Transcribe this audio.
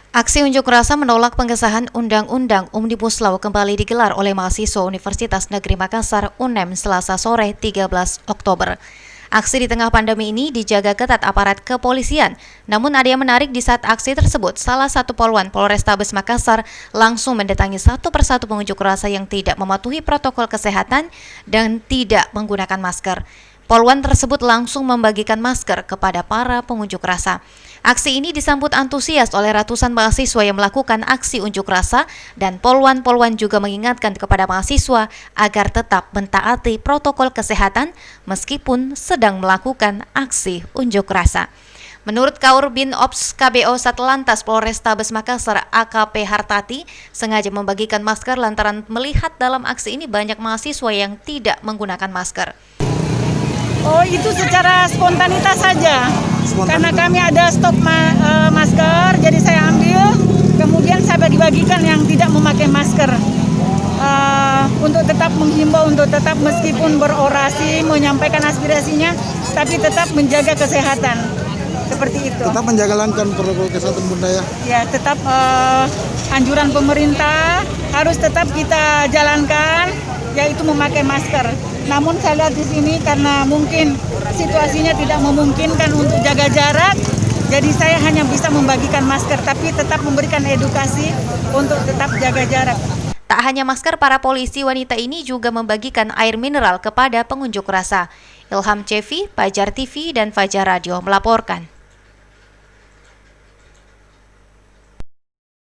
Aksi unjuk rasa menolak pengesahan Undang-Undang Omnibus Law kembali digelar oleh mahasiswa Universitas Negeri Makassar UNEM Selasa sore 13 Oktober. Aksi di tengah pandemi ini dijaga ketat aparat kepolisian. Namun ada yang menarik di saat aksi tersebut, salah satu poluan Polrestabes Makassar langsung mendatangi satu persatu pengunjuk rasa yang tidak mematuhi protokol kesehatan dan tidak menggunakan masker. Poluan tersebut langsung membagikan masker kepada para pengunjuk rasa. Aksi ini disambut antusias oleh ratusan mahasiswa yang melakukan aksi unjuk rasa dan poluan-poluan juga mengingatkan kepada mahasiswa agar tetap mentaati protokol kesehatan meskipun sedang melakukan aksi unjuk rasa. Menurut Kaur Bin Ops KBO Satlantas Polrestabes Makassar AKP Hartati, sengaja membagikan masker lantaran melihat dalam aksi ini banyak mahasiswa yang tidak menggunakan masker. Oh, itu secara spontanitas saja. Karena kami ada stok masker, jadi saya ambil, kemudian saya bagi-bagikan yang tidak memakai masker. Untuk tetap menghimbau, untuk tetap meskipun berorasi, menyampaikan aspirasinya, tapi tetap menjaga kesehatan. Seperti itu. Tetap menjalankan protokol kesehatan Bunda ya? Ya, tetap anjuran pemerintah harus tetap kita jalankan, yaitu memakai masker. Namun saya lihat di sini karena mungkin situasinya tidak memungkinkan untuk jaga jarak, jadi saya hanya bisa membagikan masker, tapi tetap memberikan edukasi untuk tetap jaga jarak. Tak hanya masker, para polisi wanita ini juga membagikan air mineral kepada pengunjuk rasa. Ilham Cevi, Fajar TV, dan Fajar Radio melaporkan.